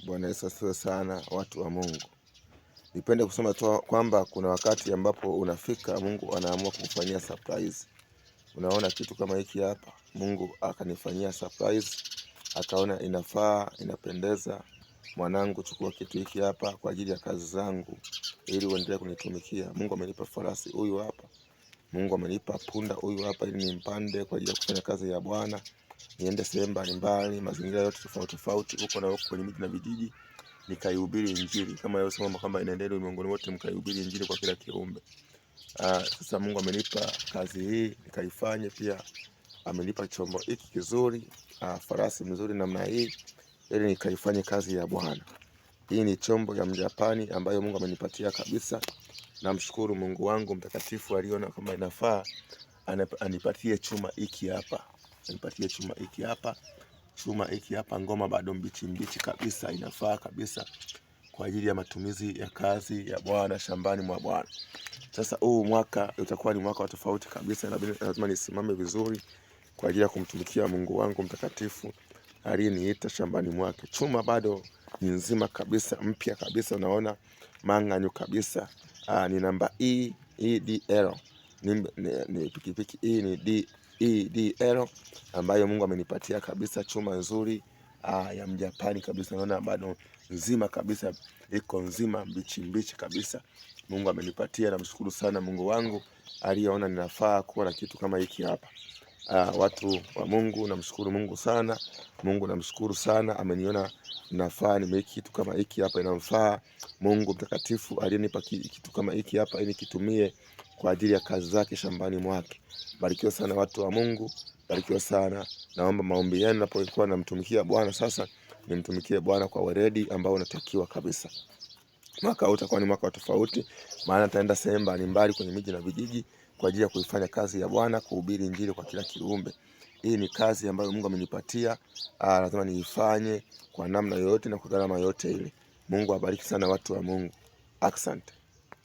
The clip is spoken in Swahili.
Bwana Yesu asifiwe sana, watu wa Mungu. Nipende kusema tu kwamba kuna wakati ambapo unafika Mungu anaamua kukufanyia surprise. Unaona kitu kama hiki hapa, Mungu akanifanyia surprise, akaona inafaa, inapendeza. Mwanangu, chukua kitu hiki hapa kwa ajili ya kazi zangu ili uendelee kunitumikia. Mungu amenipa farasi huyu hapa. Mungu amenipa punda huyu hapa ili nimpande kwa ajili ya kufanya kazi ya Bwana. Niende sehemu mbalimbali, mazingira yote tofauti tofauti huko na huko, kwenye miji na vijiji, nikaihubiri injili kama yeye sema kwamba inaendelea ulimwenguni wote mkaihubiri injili kwa kila kiumbe. Sasa Mungu amenipa kazi hii nikaifanye. Pia amenipa chombo hiki kizuri, farasi mzuri namna hii ili nikaifanye kazi ya Bwana. Hii ni chombo ya Mjapani ambayo Mungu amenipatia kabisa. Namshukuru Mungu wangu mtakatifu aliona kama inafaa anipatie chuma hiki hapa. Anipatie chuma hiki hapa. Chuma hiki hapa, ngoma bado mbichi kabisa, inafaa kabisa kwa ajili ya matumizi ya kazi ya Bwana shambani mwa Bwana. Sasa huu mwaka utakuwa ni mwaka wa tofauti kabisa, na lazima nisimame vizuri kwa ajili ya kumtumikia Mungu wangu mtakatifu aliyeniita shambani mwake. Chuma bado ni nzima kabisa, mpya kabisa, unaona mang'anyo kabisa. Ni namba EDL. Ni pikipiki hii ni EDL ambayo Mungu amenipatia kabisa, chuma nzuri ya Mjapani kabisa. Naona bado nzima kabisa, iko nzima mbichi kabisa. Mungu amenipatia, namshukuru sana Mungu wangu aliyeona ninafaa kuwa na kitu kama hiki hapa. Watu wa Mungu, namshukuru Mungu sana. Mungu namshukuru sana, ameniona nafaa nimeki kitu kama hiki hapa, inamfaa Mungu mtakatifu aliyenipa kitu kama hiki hapa ili nikitumie kwa ajili ya kazi zake shambani mwake. Barikiwa sana watu wa Mungu, barikiwa sana. Naomba maombi yenu napokuwa namtumikia Bwana. Sasa nimtumikie Bwana kwa weledi ambao unatakiwa kabisa. Mwaka huu utakuwa ni mwaka wa tofauti, maana nitaenda sehemu mbalimbali kwenye miji na vijiji kwa ajili ya kuifanya kazi ya Bwana, kuhubiri injili kwa kila kiumbe. Hii ni kazi ambayo Mungu amenipatia, lazima niifanye kwa namna yoyote na kwa gharama yote ile. Mungu awabariki sana watu wa Mungu. Asante.